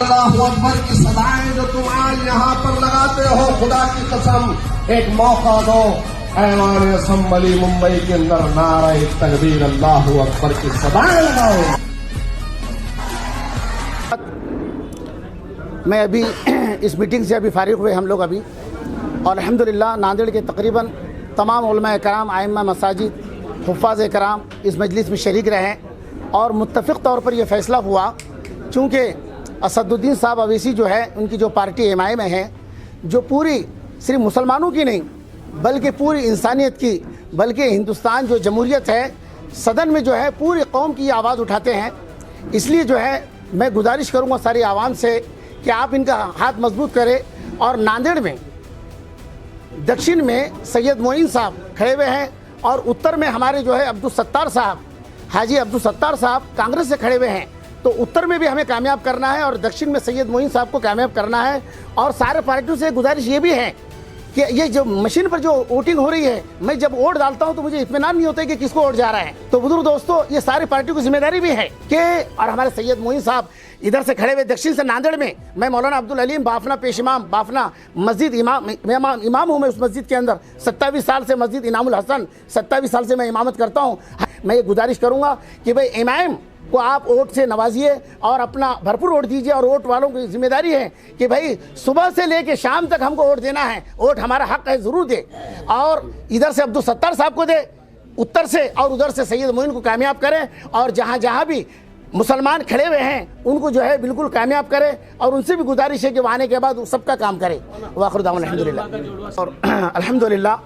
اللہ اکبر کی صدائیں جو تم آج یہاں پر لگاتے ہو، خدا کی قسم ایک موقع دو، ایوان اسمبلی ممبئی کے اندر نعرہ تکبیر اللہ اکبر کی صدائیں لگاؤ۔ میں ابھی اس میٹنگ سے ابھی فارغ ہوئے ہم لوگ ابھی، اور الحمدللہ ناندیڑ کے تقریباً تمام علماء کرام، ائمہ مساجد، حفاظ کرام اس مجلس میں شریک رہے، اور متفق طور پر یہ فیصلہ ہوا چونکہ اسد الدین صاحب اویسی جو ہے، ان کی جو پارٹی ایم میں ہے، جو پوری صرف مسلمانوں کی نہیں بلکہ پوری انسانیت کی، بلکہ ہندوستان جو جمہوریت ہے، صدن میں جو ہے پوری قوم کی یہ آواز اٹھاتے ہیں۔ اس لیے جو ہے میں گزارش کروں گا ساری عوام سے کہ آپ ان کا ہاتھ مضبوط کریں، اور ناندیڑ میں دکشن میں سید معین صاحب کھڑے ہوئے ہیں، اور اتر میں ہمارے جو ہے عبدالستار صاحب، حاجی عبدالستار صاحب کانگریس سے کھڑے ہوئے ہیں، تو اتر میں بھی ہمیں کامیاب کرنا ہے اور دکشن میں سید معین صاحب کو کامیاب کرنا ہے۔ اور سارے پارٹیوں سے گزارش یہ بھی ہے کہ یہ جو مشین پر جو ووٹنگ ہو رہی ہے، میں جب ووٹ ڈالتا ہوں تو مجھے اطمینان نہیں ہوتا ہے کہ کس کو ووٹ جا رہا ہے، تو بزرگ دوستو یہ ساری پارٹیوں کی ذمہ داری بھی ہے کہ، اور ہمارے سید معین صاحب ادھر سے کھڑے ہوئے دکشن سے ناندیڑ میں مولانا عبدالعلیم بافنا پیش امام، بافنا مسجد امام ہوں میں اس مسجد کے اندر، 27 سال سے مسجد انعام الحسن 27 سال سے میں امامت کرتا ہوں۔ میں یہ گزارش کروں گا کہ بھئی امام کو آپ ووٹ سے نوازیے اور اپنا بھرپور ووٹ دیجیے، اور ووٹ والوں کی ذمہ داری ہے کہ بھائی صبح سے لے کے شام تک ہم کو ووٹ دینا ہے، ووٹ ہمارا حق ہے، ضرور دے، اور ادھر سے عبدالستار صاحب کو دے اتر سے، اور ادھر سے سید معین کو کامیاب کریں، اور جہاں جہاں بھی مسلمان کھڑے ہوئے ہیں ان کو جو ہے بالکل کامیاب کرے، اور ان سے بھی گزارش ہے کہ وہ آنے کے بعد سب کا کام کرے۔ وآخر دعوانا الحمدللہ۔ اور الحمدللہ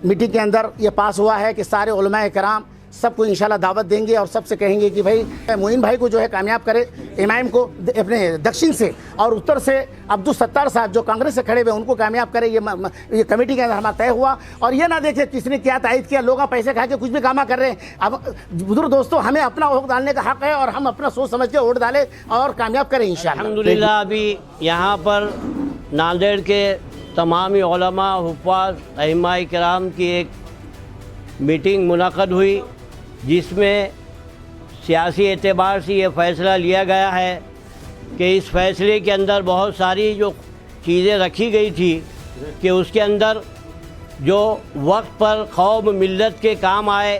میٹنگ کے اندر یہ پاس ہوا ہے کہ سارے علماء کرام سب کو انشاءاللہ دعوت دیں گے، اور سب سے کہیں گے کہ بھائی معین بھائی کو جو ہے کامیاب کرے، امام کو اپنے دکشن سے، اور اتر سے عبدالستار صاحب جو کانگریس سے کھڑے ہوئے ان کو کامیاب کرے۔ یہ کمیٹی کے اندر ہمارا طے ہوا، اور یہ نہ دیکھے کس نے کیا تائید کیا، لوگ پیسے کھا کے کچھ بھی کاما کر رہے ہیں۔ اب بزرگ دوستو ہمیں اپنا ووٹ ڈالنے کا حق ہے، اور ہم اپنا سوچ سمجھ کے ووٹ ڈالیں اور کامیاب کریں انشاءاللہ۔ الحمدللہ ابھی یہاں پر ناندیڑ کے تمامی علماء، حفاظ، ائمہ کرام کی ایک میٹنگ منعقد ہوئی، جس میں سیاسی اعتبار سے یہ فیصلہ لیا گیا ہے کہ اس فیصلے کے اندر بہت ساری جو چیزیں رکھی گئی تھی کہ اس کے اندر جو وقت پر قوم ملت کے کام آئے،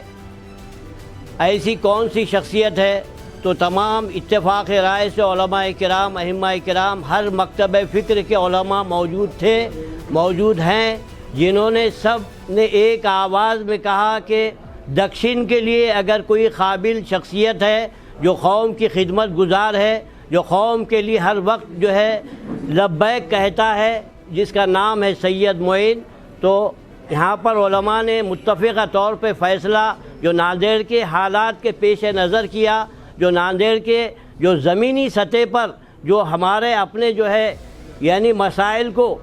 ایسی کون سی شخصیت ہے، تو تمام اتفاق رائے سے علماء کرام، ائمہ کرام، ہر مکتب فکر کے علماء موجود ہیں، جنہوں نے سب نے ایک آواز میں کہا کہ دکشن کے لیے اگر کوئی قابل شخصیت ہے جو قوم کی خدمت گزار ہے، جو قوم کے لیے ہر وقت جو ہے لبیک کہتا ہے، جس کا نام ہے سید معین، تو یہاں پر علماء نے متفقہ طور پہ فیصلہ جو ناندیڑ کے حالات کے پیش نظر کیا، جو ناندیڑ کے جو زمینی سطح پر جو ہمارے اپنے جو ہے یعنی مسائل کو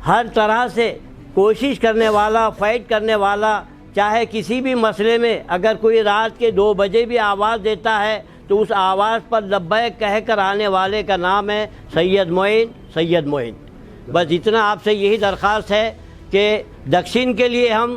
ہر طرح سے کوشش کرنے والا، فائٹ کرنے والا، چاہے کسی بھی مسئلے میں اگر کوئی رات کے 2 بجے بھی آواز دیتا ہے تو اس آواز پر لبیک کہہ کر آنے والے کا نام ہے سید معین۔ بس اتنا آپ سے یہی درخواست ہے کہ دکشن کے لیے ہم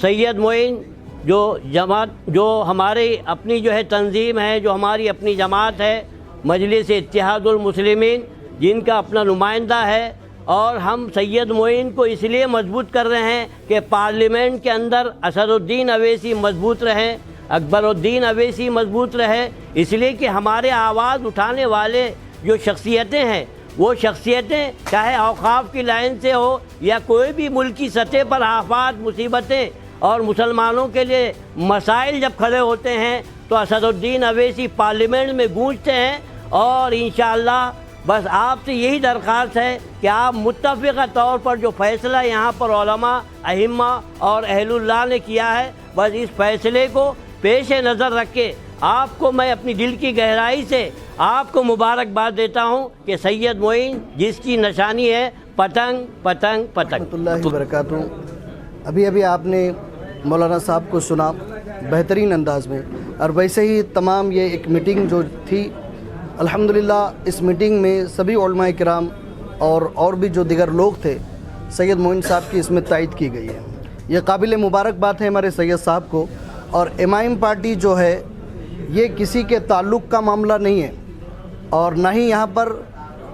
سید معین جو ہماری اپنی جو ہے تنظیم ہے، جو ہماری اپنی جماعت ہے، مجلس اتحاد المسلمین، جن کا اپنا نمائندہ ہے، اور ہم سید معین کو اس لیے مضبوط کر رہے ہیں کہ پارلیمنٹ کے اندر اسد الدین اویسی مضبوط رہیں، اکبر الدین اویسی مضبوط رہے، اس لیے کہ ہمارے آواز اٹھانے والے جو شخصیتیں ہیں، وہ شخصیتیں چاہے اوقاف کی لائن سے ہو یا کوئی بھی ملکی سطح پر آفات، مصیبتیں اور مسلمانوں کے لیے مسائل جب کھڑے ہوتے ہیں تو اسد الدین اویسی پارلیمنٹ میں گونجتے ہیں، اور انشاءاللہ بس آپ سے یہی درخواست ہے کہ آپ متفقہ طور پر جو فیصلہ یہاں پر علماء، ائمہ اور اہل اللہ نے کیا ہے، بس اس فیصلے کو پیش نظر رکھ کے آپ کو میں اپنی دل کی گہرائی سے آپ کو مبارکباد دیتا ہوں کہ سید معین جس کی نشانی ہے پتنگ پتنگ پتنگ۔ رحمۃ اللہ وبرکاتہ۔ ابھی آپ نے مولانا صاحب کو سنا بہترین انداز میں، اور ویسے ہی تمام یہ ایک میٹنگ جو تھی، الحمدللہ اس میٹنگ میں سبھی علماء کرام اور بھی جو دیگر لوگ تھے، سید معین صاحب کی اس میں تائید کی گئی ہے۔ یہ قابل مبارکباد ہے ہمارے سید صاحب کو، اور امام پارٹی جو ہے یہ کسی کے تعلق کا معاملہ نہیں ہے، اور نہ ہی یہاں پر